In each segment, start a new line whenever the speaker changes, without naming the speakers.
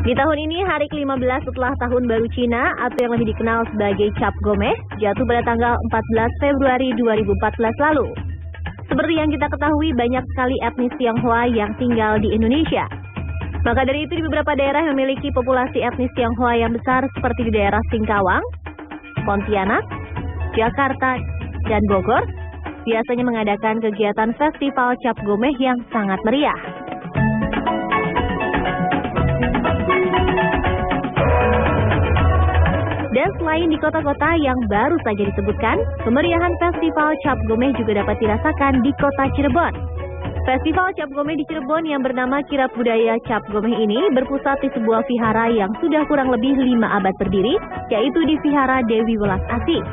Di tahun ini, hari ke-15 setelah Tahun Baru Cina atau yang lebih dikenal sebagai Cap Gomeh, jatuh pada tanggal 14 Februari 2014 lalu. Seperti yang kita ketahui, banyak sekali etnis Tionghoa yang tinggal di Indonesia. Maka dari itu, di beberapa daerah yang memiliki populasi etnis Tionghoa yang besar seperti di daerah Singkawang, Pontianak, Jakarta, dan Bogor, biasanya mengadakan kegiatan festival Cap Gomeh yang sangat meriah. Dan selain di kota-kota yang baru saja disebutkan, kemeriahan festival Cap Gomeh juga dapat dirasakan di kota Cirebon. Festival Cap Gomeh di Cirebon yang bernama Kirab Budaya Cap Gomeh ini berpusat di sebuah vihara yang sudah kurang lebih 5 abad berdiri, yaitu di Vihara Dewi Welas Asih.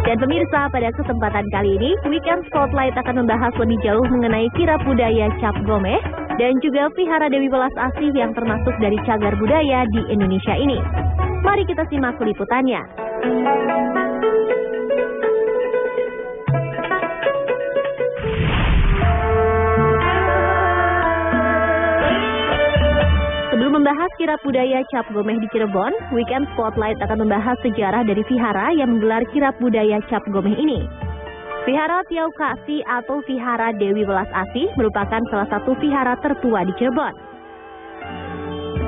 Dan pemirsa, pada kesempatan kali ini, Weekend Spotlight akan membahas lebih jauh mengenai Kirab Budaya Cap Gomeh dan juga Vihara Dewi Welas Asih yang termasuk dari cagar budaya di Indonesia ini. Mari kita simak liputannya. Sebelum membahas kirab budaya Cap Gomeh di Cirebon, Weekend Spotlight akan membahas sejarah dari vihara yang menggelar kirab budaya Cap Gomeh ini. Vihara Tiau Kaksi atau Vihara Dewi Welas Asih merupakan salah satu vihara tertua di Cirebon.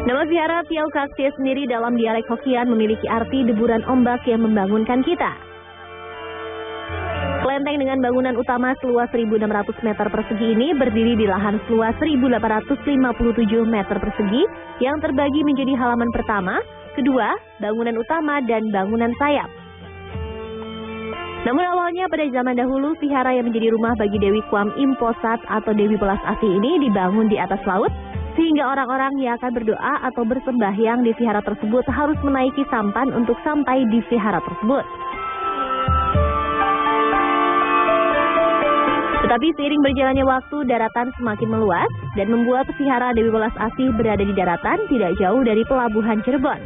Nama Vihara Tiau Kaksi sendiri dalam dialek Hokian memiliki arti deburan ombak yang membangunkan kita. Kelenteng dengan bangunan utama seluas 1.600 meter persegi ini berdiri di lahan seluas 1.857 meter persegi yang terbagi menjadi halaman pertama, kedua, bangunan utama, dan bangunan sayap. Namun awalnya pada zaman dahulu, vihara yang menjadi rumah bagi Dewi Kuam Im Posat atau Dewi Welas Asih ini dibangun di atas laut, sehingga orang-orang yang akan berdoa atau bersembahyang di vihara tersebut harus menaiki sampan untuk sampai di vihara tersebut. Tetapi seiring berjalannya waktu, daratan semakin meluas dan membuat vihara Dewi Welas Asih berada di daratan tidak jauh dari pelabuhan Cirebon.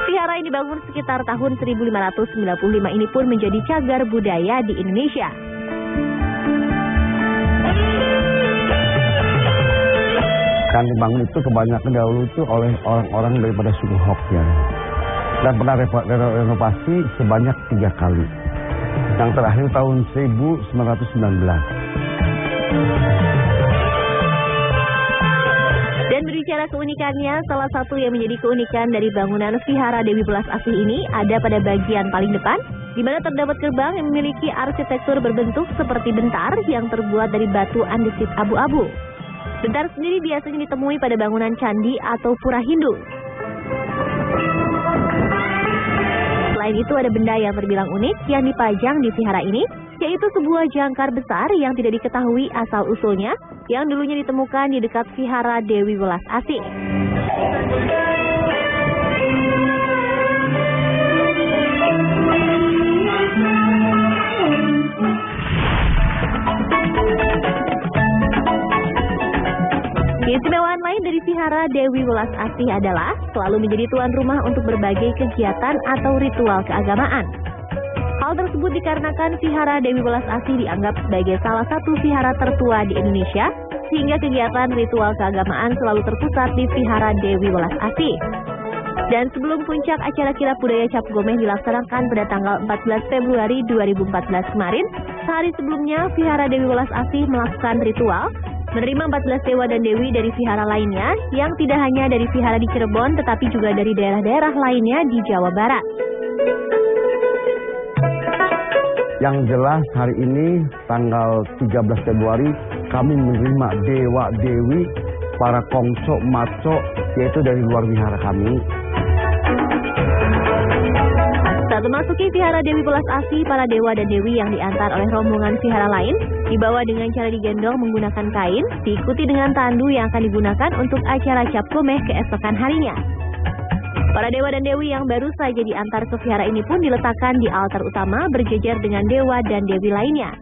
Vihara yang dibangun sekitar tahun 1595 ini pun menjadi cagar budaya di Indonesia.
Kan dibangun itu kebanyakan dahulu itu oleh orang-orang daripada suku Hokian. Dan pernah renovasi sebanyak 3 kali. Yang terakhir tahun 1919.
Dan berbicara keunikannya, salah satu yang menjadi keunikan dari bangunan Vihara Dewi Welas Asih ini ada pada bagian paling depan, di mana terdapat gerbang yang memiliki arsitektur berbentuk seperti bentar yang terbuat dari batu andesit abu-abu. Bentar sendiri biasanya ditemui pada bangunan candi atau pura Hindu. Selain itu ada benda yang terbilang unik yang dipajang di vihara ini, yaitu sebuah jangkar besar yang tidak diketahui asal-usulnya, yang dulunya ditemukan di dekat Vihara Dewi Welas Asih. Keistimewaan lain dari Vihara Dewi Welas Asih adalah selalu menjadi tuan rumah untuk berbagai kegiatan atau ritual keagamaan. Hal tersebut dikarenakan Vihara Dewi Welas Asih dianggap sebagai salah satu vihara tertua di Indonesia, sehingga kegiatan ritual keagamaan selalu terpusat di Vihara Dewi Welas Asih. Dan sebelum puncak acara kirab budaya Cap Gomeh dilaksanakan pada tanggal 14 Februari 2014 kemarin, sehari sebelumnya Vihara Dewi Welas Asih melakukan ritual menerima 14 dewa dan dewi dari vihara lainnya yang tidak hanya dari vihara di Cirebon tetapi juga dari daerah-daerah lainnya di Jawa Barat.
Yang jelas hari ini tanggal 13 Februari kami menerima dewa-dewi, para kongco, maco, yaitu dari luar vihara kami.
Saat memasuki Vihara Dewi Welas Asih, para dewa dan dewi yang diantar oleh rombongan vihara lain dibawa dengan cara digendong menggunakan kain, diikuti dengan tandu yang akan digunakan untuk acara Cap Gomeh keesokan harinya. Para dewa dan dewi yang baru saja diantar ke vihara ini pun diletakkan di altar utama berjejer dengan dewa dan dewi lainnya.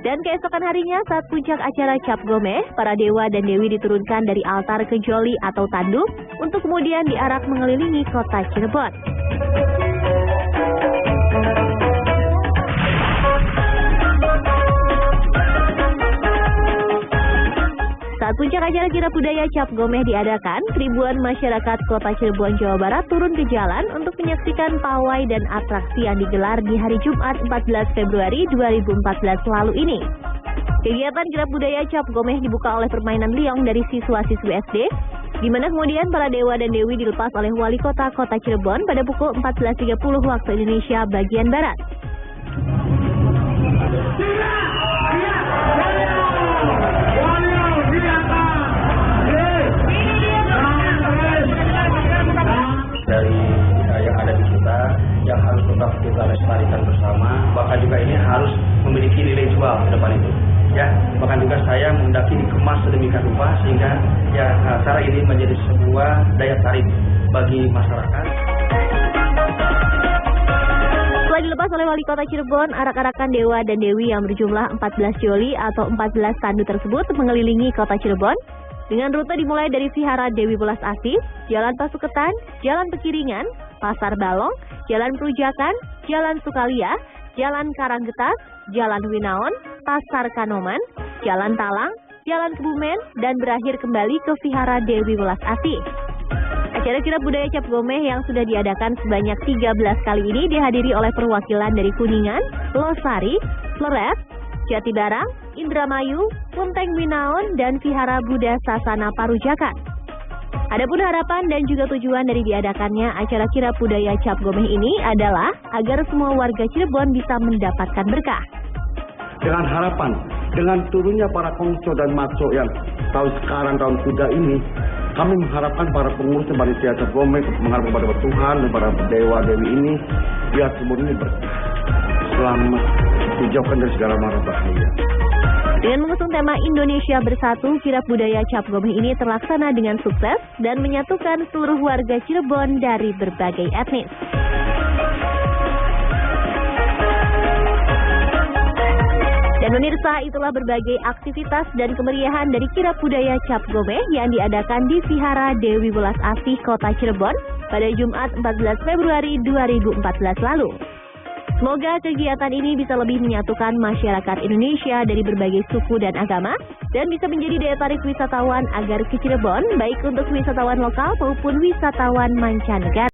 Dan keesokan harinya saat puncak acara Cap Gomeh, para dewa dan dewi diturunkan dari altar ke joli atau tandu untuk kemudian diarak mengelilingi kota Cirebon. puncak acara kirap budaya Cap Gomeh diadakan, ribuan masyarakat kota Cirebon, Jawa Barat turun ke jalan untuk menyaksikan pawai dan atraksi yang digelar di hari Jumat 14 Februari 2014 lalu ini. Kegiatan kirap budaya Cap Gomeh dibuka oleh permainan liong dari siswa-siswi SD, di mana kemudian para dewa dan dewi dilepas oleh wali kota kota Cirebon pada pukul 14.30 waktu Indonesia bagian Barat.
Dari yang ada di kita yang harus tetap kita lestarikan bersama, bahkan juga ini harus memiliki nilai jual ke depan itu, ya. Bahkan juga saya mendaki dikemas sedemikian rupa sehingga ya acara ini menjadi sebuah daya tarik bagi masyarakat.
Setelah dilepas oleh wali kota Cirebon, arak-arakan dewa dan dewi yang berjumlah 14 joli atau 14 tandu tersebut mengelilingi kota Cirebon dengan rute dimulai dari Vihara Dewi Welas Asih, Jalan Pasuketan, Jalan Pekiringan, Pasar Balong, Jalan Perujakan, Jalan Sukalia, Jalan Karanggetas, Jalan Winaon, Pasar Kanoman, Jalan Talang, Jalan Kebumen, dan berakhir kembali ke Vihara Dewi Welas Asih. Acara kirap budaya Cap Gomeh yang sudah diadakan sebanyak 13 kali ini dihadiri oleh perwakilan dari Kuningan, Losari, Flores, Jatibarang, Indramayu, Punteng Winaon, dan Vihara Buddha Sasana Parujakan. Adapun harapan dan juga tujuan dari diadakannya acara kirap budaya Cap Gomeh ini adalah agar semua warga Cirebon bisa mendapatkan berkah.
Dengan harapan, dengan turunnya para kongco dan maco yang tahun sekarang, tahun kuda ini, kami mengharapkan para pengurus panitia Cap Gomeh mengharap kepada Tuhan, kepada dewa dewi ini, biar semua ini berkah, selamat, dijauhkan dari segala mara bahaya.
Dengan mengusung tema Indonesia Bersatu, kirap budaya Cap Gomeh ini terlaksana dengan sukses dan menyatukan seluruh warga Cirebon dari berbagai etnis. Dan pemirsa, itulah berbagai aktivitas dan kemeriahan dari kirap budaya Cap Gomeh yang diadakan di Vihara Dewi Welas Asih, Kota Cirebon pada Jumat 14 Februari 2014 lalu. Semoga kegiatan ini bisa lebih menyatukan masyarakat Indonesia dari berbagai suku dan agama dan bisa menjadi daya tarik wisatawan agar ke Cirebon, baik untuk wisatawan lokal maupun wisatawan mancanegara.